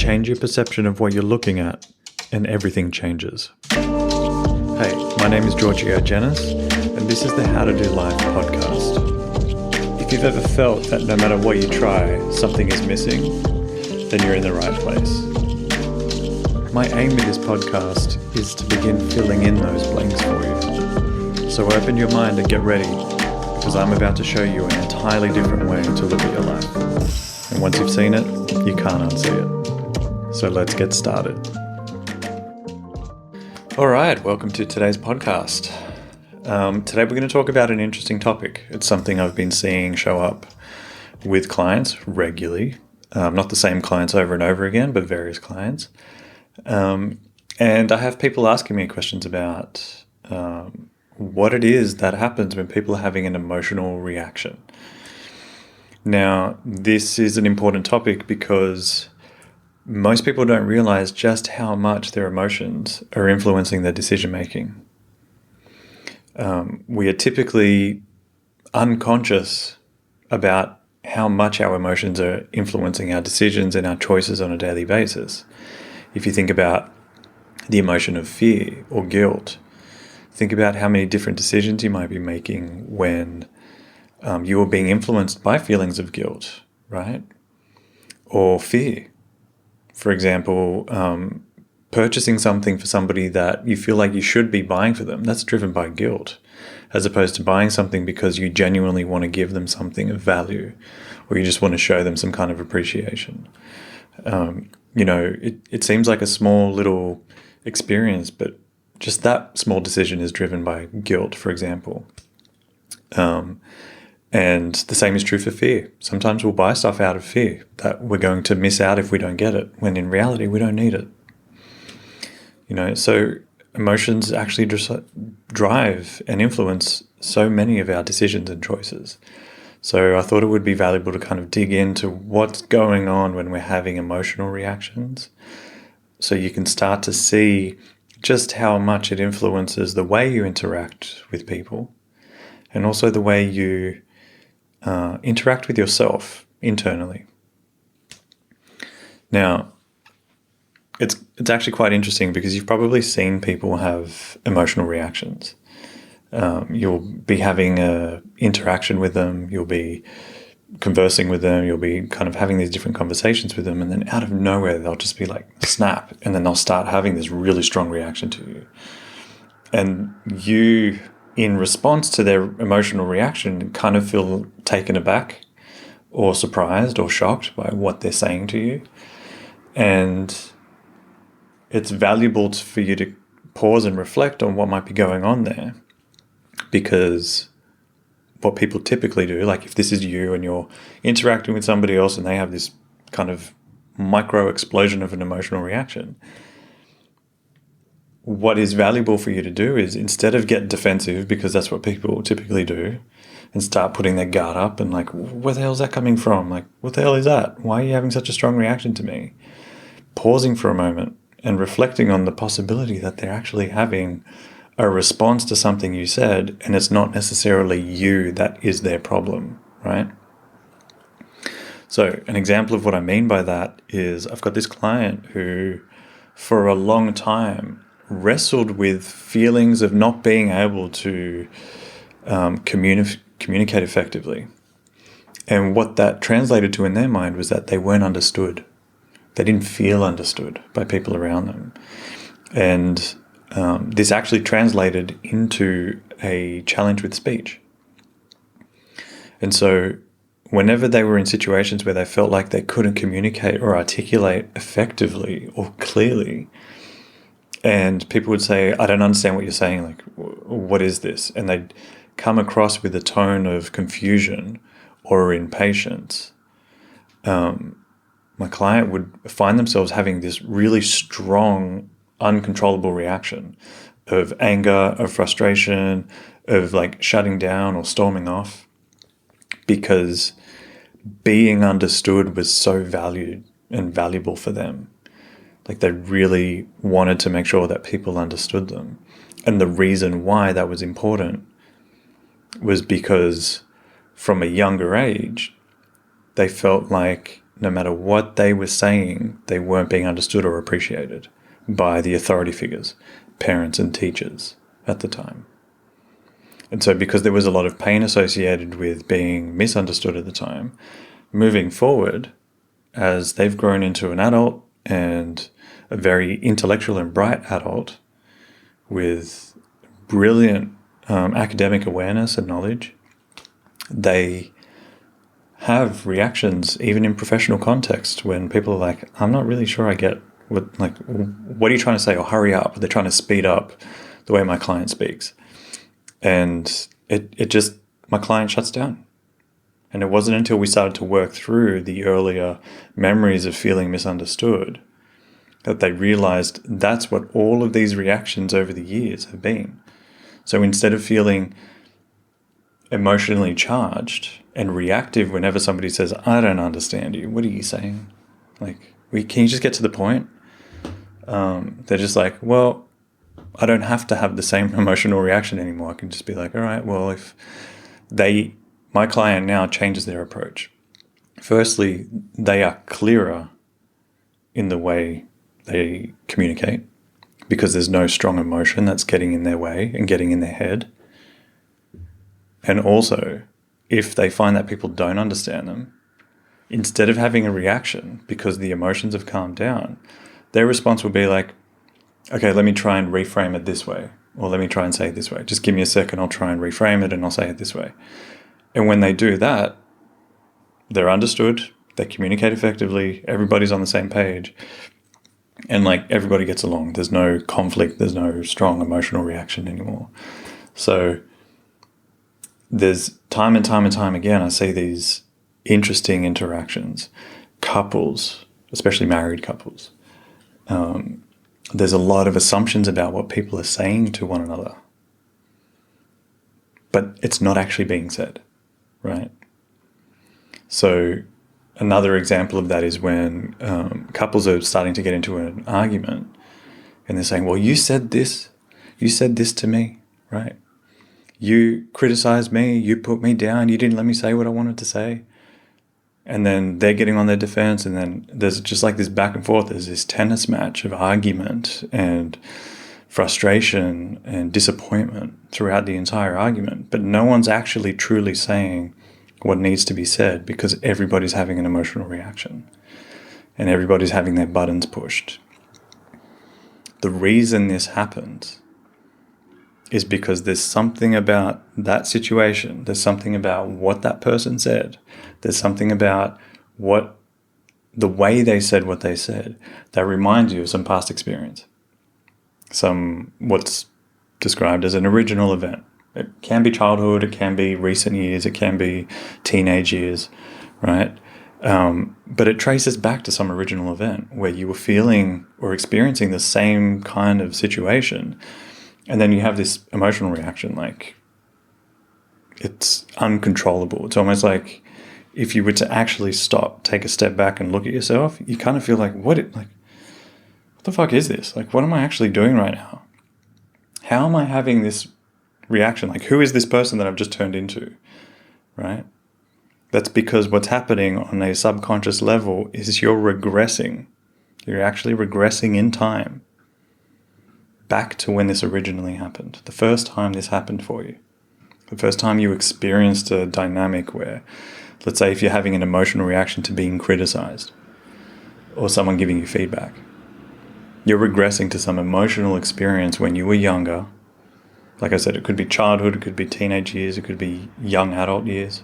Change your perception of what you're looking at, and everything changes. Hey, my name is Giorgio Janis, and this is the How to Do Life podcast. If you've ever felt that no matter what you try, something is missing, then you're in the right place. My aim with this podcast is to begin filling in those blanks for you. So open your mind and get ready, because I'm about to show you an entirely different way to look at your life. And once you've seen it, you can't unsee it. So let's get started. All right, welcome to today's podcast. Today we're going to talk about an interesting topic. It's something I've been seeing show up with clients regularly. Not the same clients over and over again, but various clients. And I have people asking me questions about what it is that happens when people are having an emotional reaction. Now, this is an important topic because most people don't realize just how much their emotions are influencing their decision making. We are typically unconscious about how much our emotions are influencing our decisions and our choices on a daily basis. If you think about the emotion of fear or guilt, think about how many different decisions you might be making when you are being influenced by feelings of guilt, right? Or fear. For example, purchasing something for somebody that you feel like you should be buying for them, that's driven by guilt, as opposed to buying something because you genuinely want to give them something of value, or you just want to show them some kind of appreciation. It seems like a small little experience, but just that small decision is driven by guilt, for example. And the same is true for fear. Sometimes we'll buy stuff out of fear that we're going to miss out if we don't get it, when in reality we don't need it. So emotions actually just drive and influence so many of our decisions and choices. So I thought it would be valuable to kind of dig into what's going on when we're having emotional reactions, so you can start to see just how much it influences the way you interact with people, and also the way you interact with yourself internally. Now, it's actually quite interesting because you've probably seen people have emotional reactions. You'll be having an interaction with them, you'll be conversing with them, you'll be kind of having these different conversations with them, and then out of nowhere they'll just be like, snap, and then they'll start having this really strong reaction to you. And you, in response to their emotional reaction, kind of feel taken aback or surprised or shocked by what they're saying to you. And it's valuable for you to pause and reflect on what might be going on there. Because what people typically do, like if this is you and you're interacting with somebody else and they have this kind of micro explosion of an emotional reaction, what is valuable for you to do is, instead of get defensive, because that's what people typically do, and start putting their guard up and like, where the hell is that coming from? Like, what the hell is that? Why are you having such a strong reaction to me? Pausing for a moment and reflecting on the possibility that they're actually having a response to something you said, and it's not necessarily you that is their problem, right? So an example of what I mean by that is, I've got this client who for a long time wrestled with feelings of not being able to communicate effectively. And what that translated to in their mind was that they weren't understood. They didn't feel understood by people around them. And this actually translated into a challenge with speech. And so whenever they were in situations where they felt like they couldn't communicate or articulate effectively or clearly, and people would say, I don't understand what you're saying, like, what is this? And they'd come across with a tone of confusion or impatience. My client would find themselves having this really strong, uncontrollable reaction of anger, of frustration, of like shutting down or storming off, because being understood was so valued and valuable for them. Like, they really wanted to make sure that people understood them. And the reason why that was important was because from a younger age, they felt like no matter what they were saying, they weren't being understood or appreciated by the authority figures, parents and teachers at the time. And so because there was a lot of pain associated with being misunderstood at the time, moving forward, as they've grown into an adult and a very intellectual and bright adult with brilliant academic awareness and knowledge, they have reactions even in professional context when people are like, I'm not really sure I get what are you trying to say? Or hurry up. They're trying to speed up the way my client speaks. And it just, my client shuts down. And it wasn't until we started to work through the earlier memories of feeling misunderstood that they realized that's what all of these reactions over the years have been. So instead of feeling emotionally charged and reactive whenever somebody says, I don't understand you, what are you saying? Like, can you just get to the point? They're just like, well, I don't have to have the same emotional reaction anymore. I can just be like, all right, well, if my client now changes their approach. Firstly, they are clearer in the way they communicate because there's no strong emotion that's getting in their way and getting in their head. And also, if they find that people don't understand them, instead of having a reaction because the emotions have calmed down, their response will be like, okay, let me try and reframe it this way, or let me try and say it this way. Just give me a second, I'll try and reframe it and I'll say it this way. And when they do that, they're understood, they communicate effectively, everybody's on the same page, and like everybody gets along. There's no conflict, there's no strong emotional reaction anymore. So there's time and time and time again, I see these interesting interactions. Couples, especially married couples, there's a lot of assumptions about what people are saying to one another, but it's not actually being said, right? So another example of that is when couples are starting to get into an argument and they're saying, well, you said this to me, right? You criticized me, you put me down, you didn't let me say what I wanted to say. And then they're getting on their defense, and then there's just like this back and forth. There's this tennis match of argument and frustration and disappointment throughout the entire argument. But no one's actually truly saying what needs to be said because everybody's having an emotional reaction and everybody's having their buttons pushed. The reason this happens is because there's something about that situation, there's something about what that person said, there's something about what the way they said what they said that reminds you of some past experience, some what's described as an original event. It can be childhood, it can be recent years, it can be teenage years, right? But it traces back to some original event where you were feeling or experiencing the same kind of situation. And then you have this emotional reaction, like it's uncontrollable. It's almost like if you were to actually stop, take a step back and look at yourself, you kind of feel like, what the fuck is this? Like, what am I actually doing right now? How am I having this reaction? Like, who is this person that I've just turned into, right? That's because what's happening on a subconscious level is you're regressing. You're actually regressing in time back to when this originally happened. The first time this happened for you. The first time you experienced a dynamic where, let's say if you're having an emotional reaction to being criticized or someone giving you feedback, you're regressing to some emotional experience when you were younger. Like I said, it could be childhood, it could be teenage years, it could be young adult years.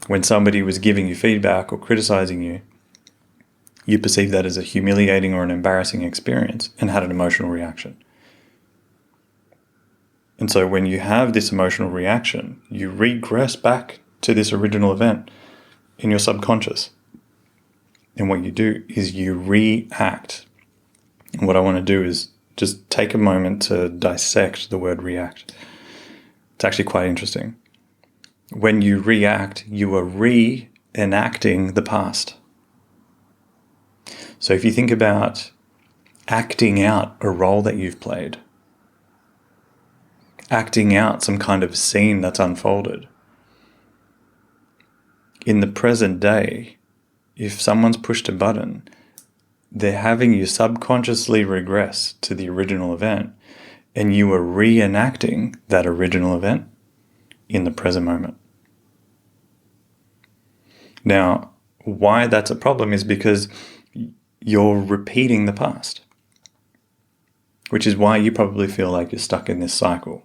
When somebody was giving you feedback or criticizing you, you perceived that as a humiliating or an embarrassing experience and had an emotional reaction. And so when you have this emotional reaction, you regress back to this original event in your subconscious. And what you do is you react. And what I want to do is just take a moment to dissect the word react. It's actually quite interesting. When you react, you are reenacting the past. So if you think about acting out a role that you've played, acting out some kind of scene that's unfolded, in the present day, if someone's pushed a button, they're having you subconsciously regress to the original event, and you are reenacting that original event in the present moment. Now, why that's a problem is because you're repeating the past, which is why you probably feel like you're stuck in this cycle.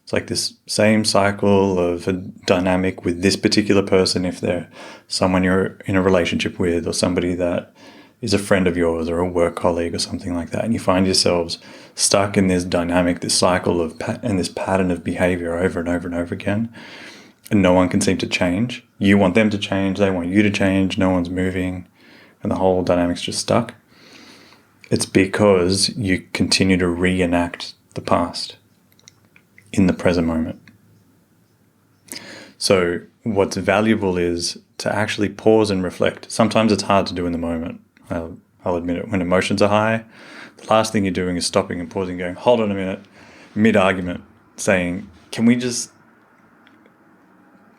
It's like this same cycle of a dynamic with this particular person, if they're someone you're in a relationship with, or somebody that is a friend of yours or a work colleague or something like that. And you find yourselves stuck in this dynamic, this cycle of and this pattern of behavior over and over and over again. And no one can seem to change. You want them to change. They want you to change. No one's moving. And the whole dynamic's just stuck. It's because you continue to reenact the past in the present moment. So what's valuable is to actually pause and reflect. Sometimes it's hard to do in the moment. I'll admit it. When emotions are high, the last thing you're doing is stopping and pausing, going, hold on a minute, mid-argument, saying, can we just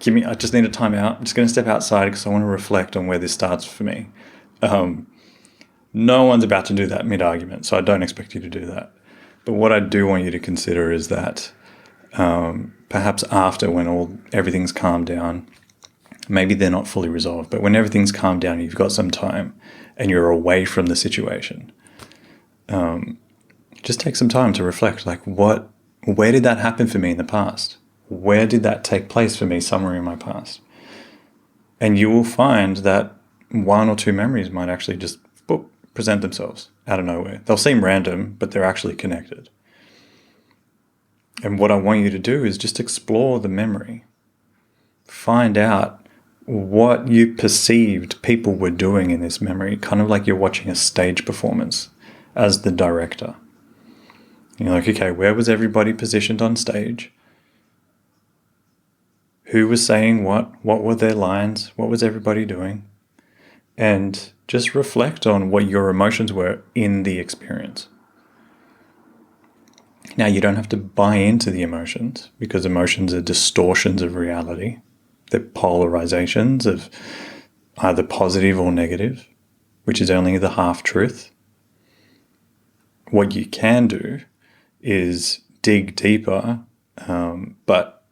I just need a time out. I'm just going to step outside because I want to reflect on where this starts for me. No one's about to do that mid-argument, so I don't expect you to do that. But what I do want you to consider is that perhaps after, when everything's calmed down, maybe they're not fully resolved, but when everything's calmed down, you've got some time and you're away from the situation, just take some time to reflect, like where did that happen for me in the past? Where did that take place for me somewhere in my past? And you will find that one or two memories might actually just present themselves out of nowhere. They'll seem random, but they're actually connected. And what I want you to do is just explore the memory. Find out what you perceived people were doing in this memory, kind of like you're watching a stage performance as the director. You're like, okay, where was everybody positioned on stage? Who was saying what? What were their lines? What was everybody doing? And just reflect on what your emotions were in the experience. Now, you don't have to buy into the emotions, because emotions are distortions of reality. They're polarizations of either positive or negative, which is only the half-truth. What you can do is dig deeper, but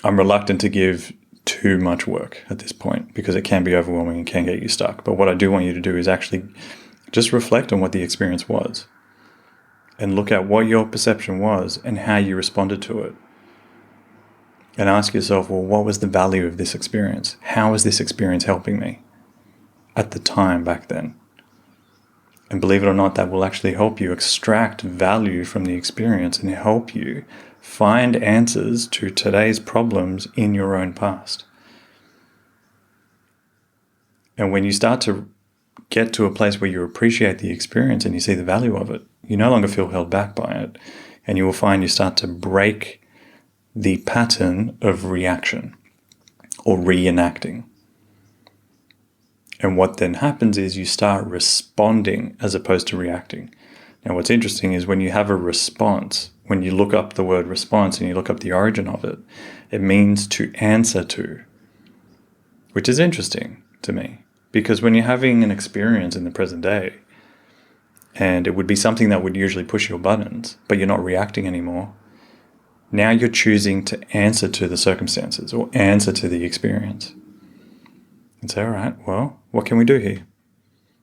I'm reluctant to give too much work at this point because it can be overwhelming and can get you stuck. But what I do want you to do is actually just reflect on what the experience was and look at what your perception was and how you responded to it. And ask yourself, well, what was the value of this experience? How is this experience helping me at the time back then? And believe it or not, that will actually help you extract value from the experience and help you find answers to today's problems in your own past. And when you start to get to a place where you appreciate the experience and you see the value of it, you no longer feel held back by it. And you will find you start to break the pattern of reaction or reenacting. And what then happens is you start responding as opposed to reacting. Now, what's interesting is when you have a response, when you look up the word response and you look up the origin of it, it means to answer to, which is interesting to me, because when you're having an experience in the present day, and it would be something that would usually push your buttons, but you're not reacting anymore, now you're choosing to answer to the circumstances or answer to the experience. And say, all right, well, what can we do here?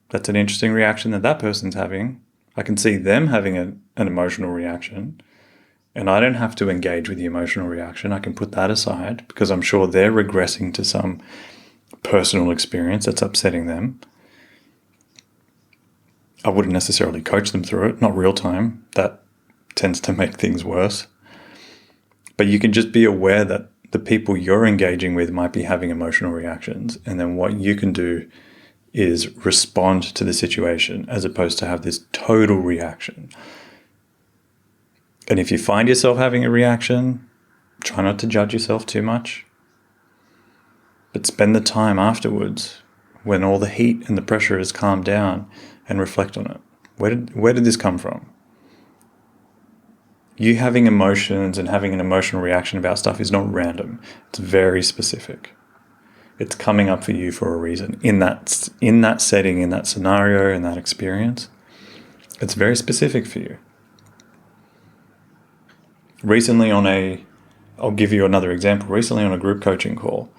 That's an interesting reaction that person's having. I can see them having an emotional reaction, and I don't have to engage with the emotional reaction. I can put that aside because I'm sure they're regressing to some personal experience that's upsetting them. I wouldn't necessarily coach them through it, not real time. That tends to make things worse. But you can just be aware that the people you're engaging with might be having emotional reactions, and then what you can do is respond to the situation as opposed to have this total reaction. And if you find yourself having a reaction, try not to judge yourself too much, but spend the time afterwards when all the heat and the pressure has calmed down and reflect on it. Where did this come from? You having emotions and having an emotional reaction about stuff is not random. It's very specific. It's coming up for you for a reason. In that setting, in that scenario, in that experience, it's very specific for you. Recently I'll give you another example. Recently on a group coaching call,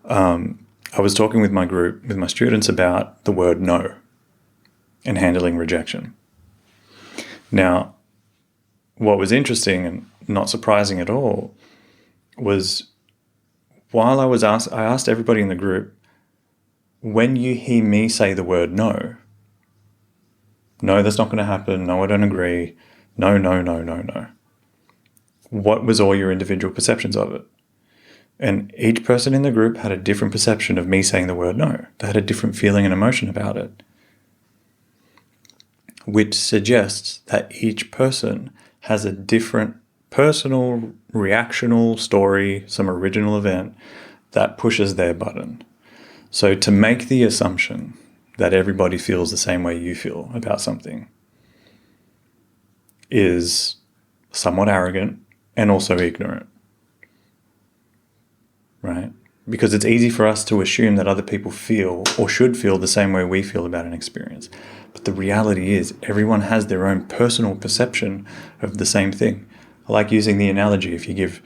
I was talking with my students about the word no and handling rejection. Now, what was interesting and not surprising at all was while I asked everybody in the group, when you hear me say the word no, that's not going to happen. No, I don't agree. No. What was all your individual perceptions of it? And each person in the group had a different perception of me saying the word no. They had a different feeling and emotion about it, which suggests that each person has a different personal, reactional story, some original event that pushes their button. So to make the assumption that everybody feels the same way you feel about something is somewhat arrogant and also ignorant, right? Because it's easy for us to assume that other people feel or should feel the same way we feel about an experience. But the reality is everyone has their own personal perception of the same thing. I like using the analogy, if you give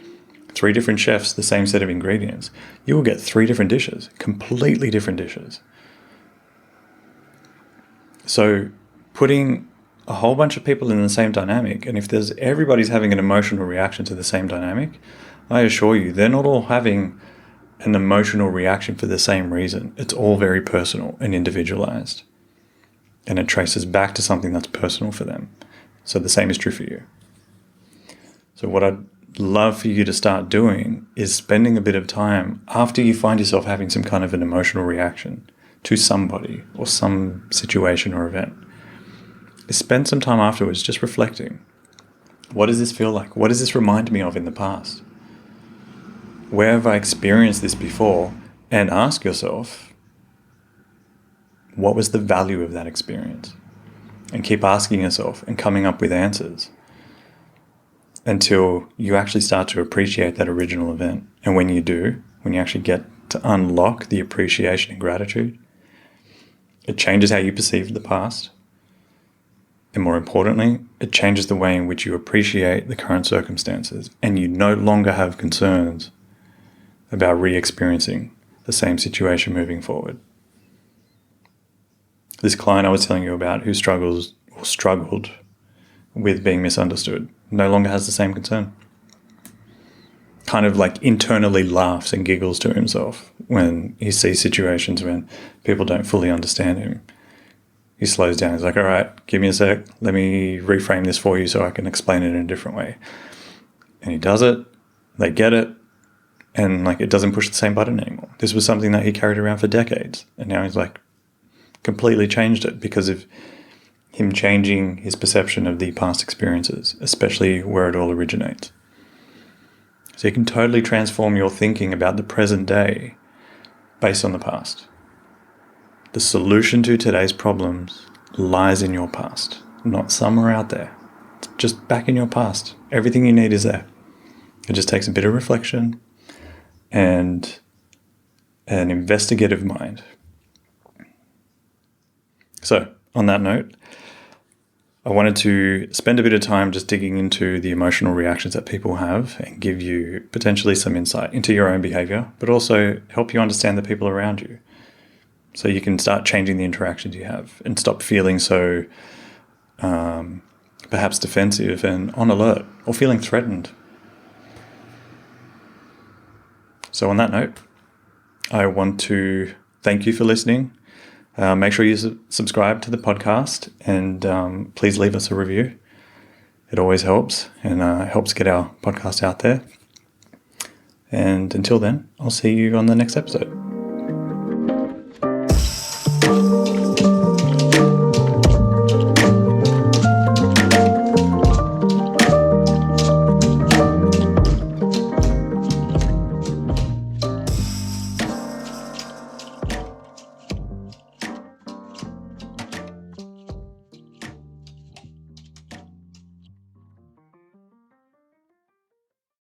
3 different chefs the same set of ingredients, you will get 3 different dishes, completely different dishes. So putting a whole bunch of people in the same dynamic, and if everybody's having an emotional reaction to the same dynamic, I assure you, they're not all having an emotional reaction for the same reason. It's all very personal and individualized. And it traces back to something that's personal for them. So the same is true for you. So what I'd love for you to start doing is spending a bit of time after you find yourself having some kind of an emotional reaction to somebody or some situation or event. Spend some time afterwards just reflecting. What does this feel like? What does this remind me of in the past? Where have I experienced this before? And ask yourself, what was the value of that experience? And keep asking yourself and coming up with answers until you actually start to appreciate that original event. And when you do, when you actually get to unlock the appreciation and gratitude, it changes how you perceive the past. And more importantly, it changes the way in which you appreciate the current circumstances, and you no longer have concerns about re-experiencing the same situation moving forward. This client I was telling you about who struggled with being misunderstood no longer has the same concern. Kind of like internally laughs and giggles to himself when he sees situations when people don't fully understand him. He slows down. He's like, all right, give me a sec. Let me reframe this for you so I can explain it in a different way. And he does it. They get it. And like, it doesn't push the same button anymore. This was something that he carried around for decades. And now he's like completely changed it because of him changing his perception of the past experiences, especially where it all originates. So you can totally transform your thinking about the present day based on the past. The solution to today's problems lies in your past, not somewhere out there. It's just back in your past. Everything you need is there. It just takes a bit of reflection and an investigative mind. So, on that note, I wanted to spend a bit of time just digging into the emotional reactions that people have and give you potentially some insight into your own behavior, but also help you understand the people around you so you can start changing the interactions you have and stop feeling so perhaps defensive and on alert or feeling threatened. So on that note, I want to thank you for listening. Make sure you subscribe to the podcast and please leave us a review. It always helps and helps get our podcast out there. And until then, I'll see you on the next episode.